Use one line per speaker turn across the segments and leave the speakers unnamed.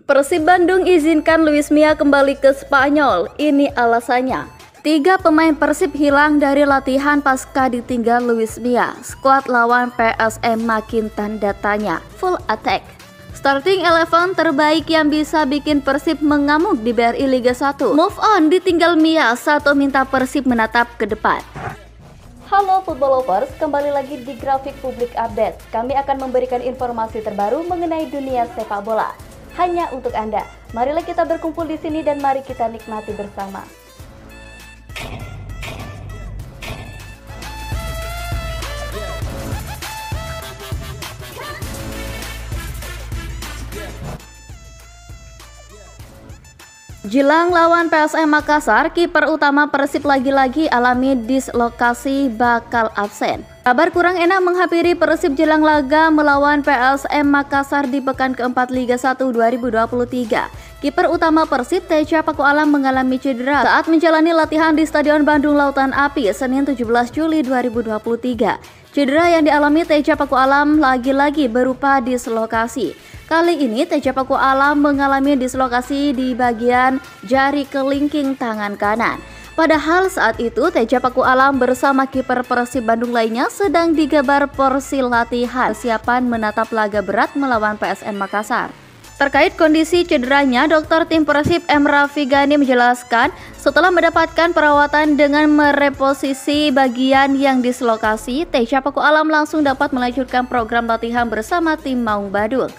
Persib Bandung izinkan Luis Milla kembali ke Spanyol. Ini alasannya. 3 pemain Persib hilang dari latihan pasca ditinggal Luis Milla. Skuad lawan PSM makin tanda tanya. Full attack. Starting 11 terbaik yang bisa bikin Persib mengamuk di BRI Liga 1. Move on ditinggal Milla, Sato minta Persib menatap ke depan. Halo football lovers, kembali lagi di Grafik Publik Update. Kami akan memberikan informasi terbaru mengenai dunia sepak bola. Hanya untuk Anda. Marilah kita berkumpul di sini dan mari kita nikmati bersama. Jelang lawan PSM Makassar, kiper utama Persib lagi-lagi alami dislokasi bakal absen. Kabar kurang enak menghampiri Persib jelang laga melawan PSM Makassar di pekan keempat Liga 1 2023. Kiper utama Persib, Teja Paku Alam mengalami cedera saat menjalani latihan di Stadion Bandung Lautan Api Senin 17 Juli 2023. Cedera yang dialami Teja Paku Alam lagi-lagi berupa dislokasi. Kali ini Teja Paku Alam mengalami dislokasi di bagian jari kelingking tangan kanan. Padahal saat itu Teja Paku Alam bersama kiper Persib Bandung lainnya sedang digebar porsi latihan persiapan menatap laga berat melawan PSM Makassar. Terkait kondisi cederanya, dokter tim Persib M. Raffi Ghani menjelaskan setelah mendapatkan perawatan dengan mereposisi bagian yang dislokasi, Teja Paku Alam langsung dapat melanjutkan program latihan bersama tim Maung Badung.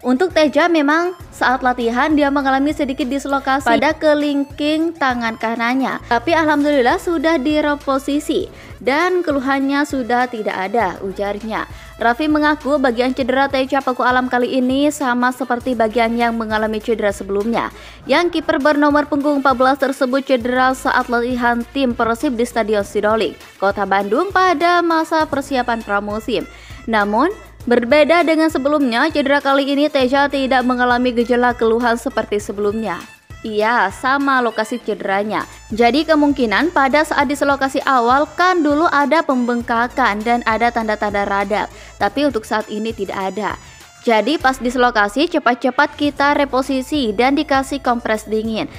Untuk Teja memang saat latihan dia mengalami sedikit dislokasi pada kelingking tangan kanannya. Tapi alhamdulillah sudah direposisi dan keluhannya sudah tidak ada, ujarnya. Raffi mengaku bagian cedera Teja Paku Alam kali ini sama seperti bagian yang mengalami cedera sebelumnya. Yang kiper bernomor punggung 14 tersebut cedera saat latihan tim Persib di Stadion Sidolik, Kota Bandung pada masa persiapan pramusim. Namun berbeda dengan sebelumnya, cedera kali ini Teja tidak mengalami gejala keluhan seperti sebelumnya. Iya, sama lokasi cederanya. Jadi kemungkinan pada saat dislokasi awal kan dulu ada pembengkakan dan ada tanda-tanda radang. Tapi untuk saat ini tidak ada. Jadi pas dislokasi cepat-cepat kita reposisi dan dikasih kompres dingin.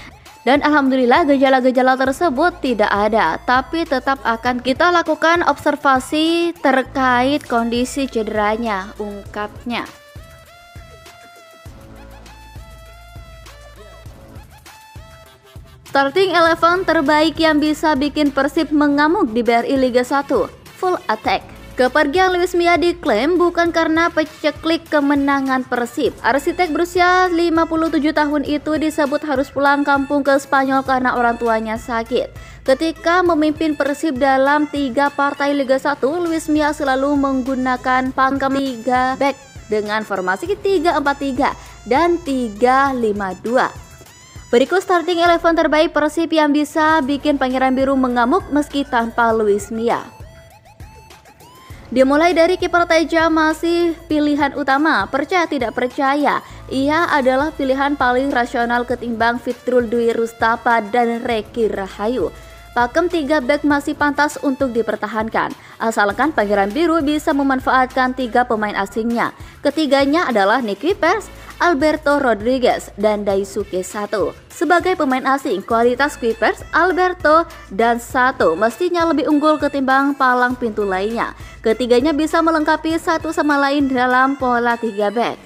Dan alhamdulillah gejala-gejala tersebut tidak ada, tapi tetap akan kita lakukan observasi terkait kondisi cederanya, ungkapnya. Starting 11 terbaik yang bisa bikin Persib mengamuk di BRI Liga 1, full attack. Kepergian Luis Milla diklaim bukan karena peceklik kemenangan Persib. Arsitek berusia 57 tahun itu disebut harus pulang kampung ke Spanyol karena orang tuanya sakit. Ketika memimpin Persib dalam 3 partai Liga 1, Luis Milla selalu menggunakan pakem 3 back dengan formasi 3-4-3 dan 3-5-2. Berikut starting 11 terbaik Persib yang bisa bikin Pangeran Biru mengamuk meski tanpa Luis Milla. Dimulai dari kiper Teja masih pilihan utama, percaya tidak percaya, ia adalah pilihan paling rasional ketimbang Fitrul Dwi Rustapa dan Reki Rahayu. Pakem 3 back masih pantas untuk dipertahankan, asalkan Pangeran Biru bisa memanfaatkan 3 pemain asingnya. Ketiganya adalah Nick Kuipers, Alberto Rodriguez, dan Daisuke Sato. Sebagai pemain asing, kualitas Kuipers, Alberto, dan Sato mestinya lebih unggul ketimbang palang pintu lainnya. Ketiganya bisa melengkapi satu sama lain dalam pola 3 back.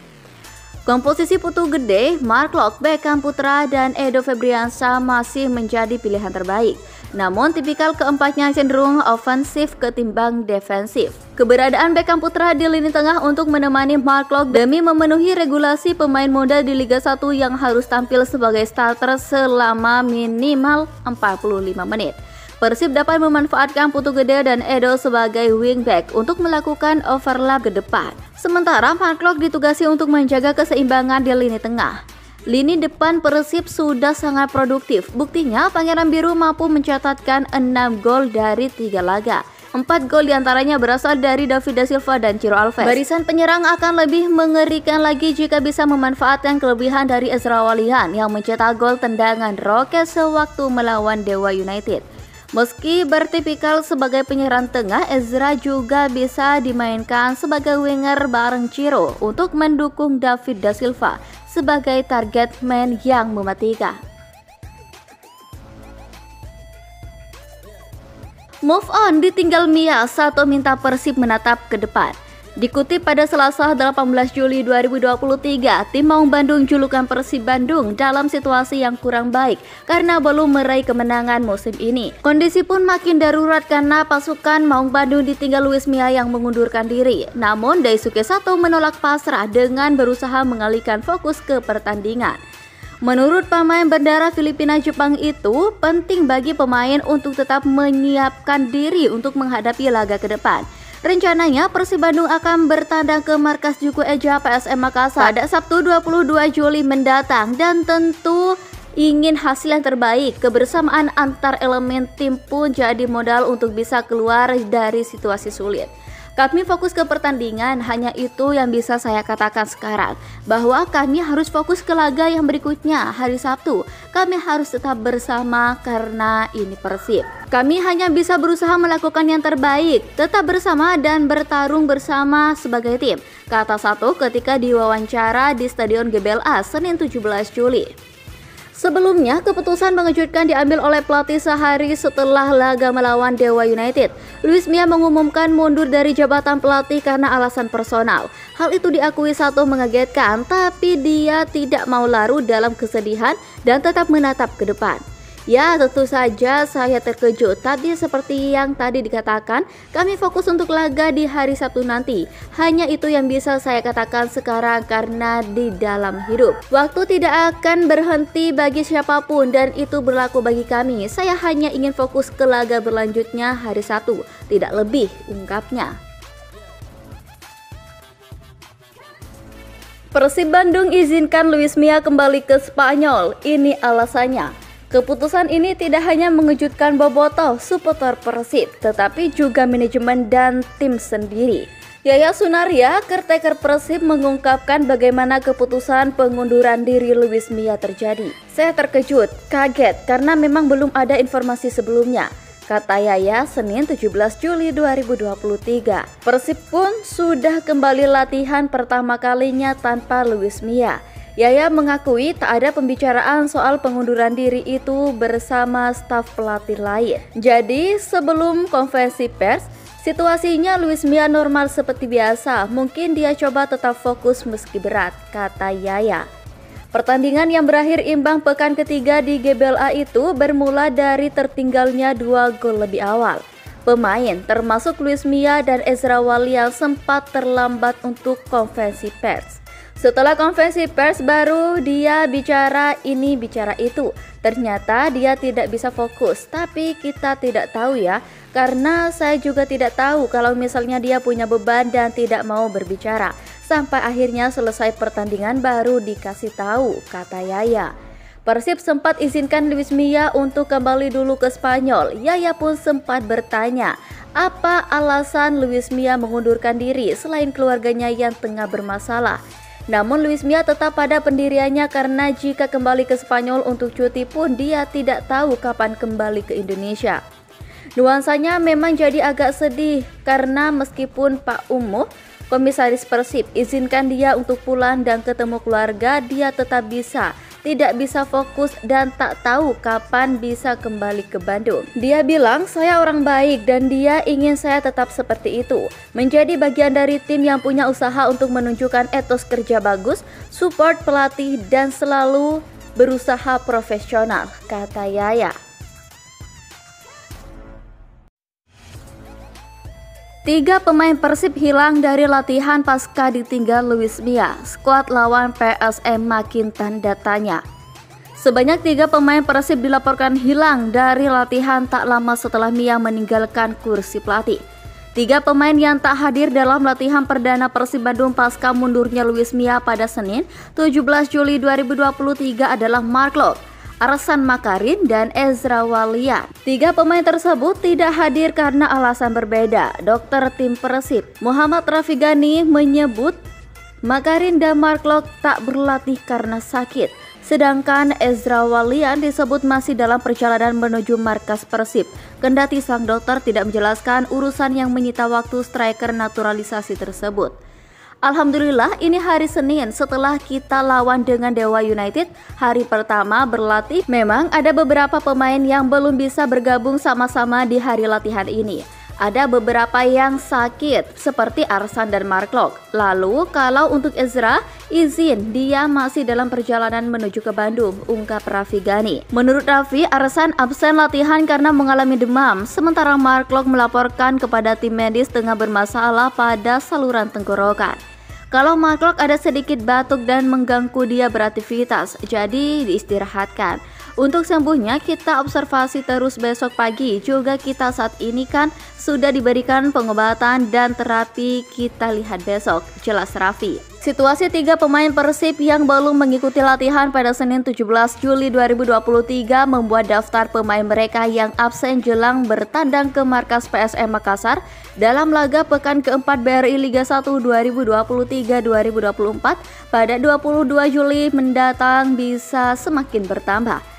Komposisi Putu Gede, Mark Locke, Beckham Putra, dan Edo Febriansyah masih menjadi pilihan terbaik. Namun tipikal keempatnya cenderung ofensif ketimbang defensif. Keberadaan Beckham Putra di lini tengah untuk menemani Mark Locke demi memenuhi regulasi pemain muda di Liga 1 yang harus tampil sebagai starter selama minimal 45 menit. Persib dapat memanfaatkan Putu Gede dan Edo sebagai wingback untuk melakukan overlap ke depan. Sementara Mark Locke ditugasi untuk menjaga keseimbangan di lini tengah. Lini depan Persib sudah sangat produktif. Buktinya Pangeran Biru mampu mencatatkan 6 gol dari 3 laga. 4 gol diantaranya berasal dari David da Silva dan Ciro Alves. Barisan penyerang akan lebih mengerikan lagi jika bisa memanfaatkan kelebihan dari Ezra Walian yang mencetak gol tendangan roket sewaktu melawan Dewa United. Meski bertipikal sebagai penyerang tengah, Ezra juga bisa dimainkan sebagai winger bareng Ciro untuk mendukung David da Silva sebagai target man yang mematikan. Move on ditinggal Mia, Sato minta Persib menatap ke depan. Dikutip pada Selasa 18 Juli 2023, tim Maung Bandung julukan Persib Bandung dalam situasi yang kurang baik karena belum meraih kemenangan musim ini. Kondisi pun makin darurat karena pasukan Maung Bandung ditinggal Luis Mia yang mengundurkan diri. Namun Daisuke Sato menolak pasrah dengan berusaha mengalihkan fokus ke pertandingan. Menurut pemain bendera Filipina Jepang itu, penting bagi pemain untuk tetap menyiapkan diri untuk menghadapi laga ke depan. Rencananya Persib Bandung akan bertandang ke markas Juku Eja PSM Makassar pada Sabtu 22 Juli mendatang dan tentu ingin hasil yang terbaik. Kebersamaan antar elemen tim pun jadi modal untuk bisa keluar dari situasi sulit. Kami fokus ke pertandingan, hanya itu yang bisa saya katakan sekarang. Bahwa kami harus fokus ke laga yang berikutnya hari Sabtu. Kami harus tetap bersama karena ini Persib. Kami hanya bisa berusaha melakukan yang terbaik, tetap bersama dan bertarung bersama sebagai tim, kata Sato ketika diwawancara di Stadion GBLA Senin 17 Juli. Sebelumnya, keputusan mengejutkan diambil oleh pelatih sehari setelah laga melawan Dewa United. Luis Mia mengumumkan mundur dari jabatan pelatih karena alasan personal. Hal itu diakui Sato mengagetkan, tapi dia tidak mau larut dalam kesedihan dan tetap menatap ke depan. Ya, tentu saja saya terkejut, tapi seperti yang tadi dikatakan, kami fokus untuk laga di hari Sabtu nanti. Hanya itu yang bisa saya katakan sekarang karena di dalam hidup waktu tidak akan berhenti bagi siapapun dan itu berlaku bagi kami. Saya hanya ingin fokus ke laga berlanjutnya hari Sabtu, tidak lebih, ungkapnya. Persib Bandung izinkan Luis Mia kembali ke Spanyol, ini alasannya. Keputusan ini tidak hanya mengejutkan bobotoh supporter Persib, tetapi juga manajemen dan tim sendiri. Yaya Sunaria, caretaker Persib, mengungkapkan bagaimana keputusan pengunduran diri Luis Mia terjadi. Saya terkejut, kaget, karena memang belum ada informasi sebelumnya, kata Yaya Senin 17 Juli 2023. Persib pun sudah kembali latihan pertama kalinya tanpa Luis Mia. Yaya mengakui tak ada pembicaraan soal pengunduran diri itu bersama staf pelatih lain. Jadi sebelum konferensi pers, situasinya Luis Mia normal seperti biasa. Mungkin dia coba tetap fokus meski berat, kata Yaya. Pertandingan yang berakhir imbang pekan ketiga di GBLA itu bermula dari tertinggalnya 2 gol lebih awal. Pemain termasuk Luis Mia dan Ezra Walian sempat terlambat untuk konferensi pers. Setelah konferensi pers baru dia bicara ini bicara itu. Ternyata dia tidak bisa fokus, tapi kita tidak tahu ya, karena saya juga tidak tahu kalau misalnya dia punya beban dan tidak mau berbicara. Sampai akhirnya selesai pertandingan baru dikasih tahu, kata Yaya. Persib sempat izinkan Luis Mia untuk kembali dulu ke Spanyol. Yaya pun sempat bertanya, apa alasan Luis Mia mengundurkan diri selain keluarganya yang tengah bermasalah. Namun Luis Mia tetap pada pendiriannya karena jika kembali ke Spanyol untuk cuti pun dia tidak tahu kapan kembali ke Indonesia. Nuansanya memang jadi agak sedih karena meskipun Pak Umuh, komisaris Persib, izinkan dia untuk pulang dan ketemu keluarga, dia tetap tidak bisa fokus dan tak tahu kapan bisa kembali ke Bandung. Dia bilang, saya orang baik dan dia ingin saya tetap seperti itu. Menjadi bagian dari tim yang punya usaha untuk menunjukkan etos kerja bagus, support pelatih dan selalu berusaha profesional, kata Yaya. 3 pemain Persib hilang dari latihan pasca ditinggal Luis Mia. Skuad lawan PSM makin tanda tanya. Sebanyak 3 pemain Persib dilaporkan hilang dari latihan tak lama setelah Mia meninggalkan kursi pelatih. 3 pemain yang tak hadir dalam latihan perdana Persib Bandung pasca mundurnya Luis Mia pada Senin 17 Juli 2023 adalah Mark Locke, Arsan Makarin, dan Ezra Walian. 3 pemain tersebut tidak hadir karena alasan berbeda. Dokter tim Persib, Muhammad Rafi Gani, menyebut Makarin dan Mark Locke tak berlatih karena sakit. Sedangkan Ezra Walian disebut masih dalam perjalanan menuju markas Persib. Kendati sang dokter tidak menjelaskan urusan yang menyita waktu striker naturalisasi tersebut. Alhamdulillah ini hari Senin setelah kita lawan dengan Dewa United. Hari pertama berlatih, memang ada beberapa pemain yang belum bisa bergabung sama-sama di hari latihan ini. Ada beberapa yang sakit seperti Arsan dan Mark Locke. Lalu kalau untuk Ezra, izin dia masih dalam perjalanan menuju ke Bandung, ungkap Raffi Ghani. Menurut Raffi, Arsan absen latihan karena mengalami demam, sementara Mark Locke melaporkan kepada tim medis tengah bermasalah pada saluran tenggorokan. Kalau Mark Locke ada sedikit batuk dan mengganggu dia beraktivitas, jadi diistirahatkan. Untuk sembuhnya kita observasi terus besok pagi. Juga kita saat ini kan sudah diberikan pengobatan dan terapi, kita lihat besok, jelas Raffi. Situasi 3 pemain Persib yang belum mengikuti latihan pada Senin 17 Juli 2023 membuat daftar pemain mereka yang absen jelang bertandang ke markas PSM Makassar dalam laga pekan keempat BRI Liga 1 2023-2024 pada 22 Juli mendatang bisa semakin bertambah.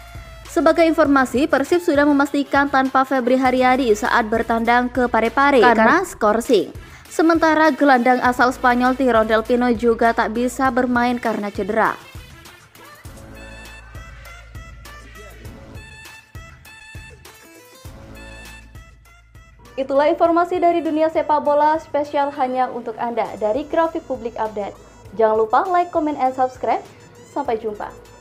Sebagai informasi, Persib sudah memastikan tanpa Febri Haryadi saat bertandang ke Parepare karena skorsing. Sementara gelandang asal Spanyol Tyrone Del Pino juga tak bisa bermain karena cedera. Itulah informasi dari dunia sepak bola spesial hanya untuk Anda dari Grafik Publik Update. Jangan lupa like, comment, and subscribe. Sampai jumpa.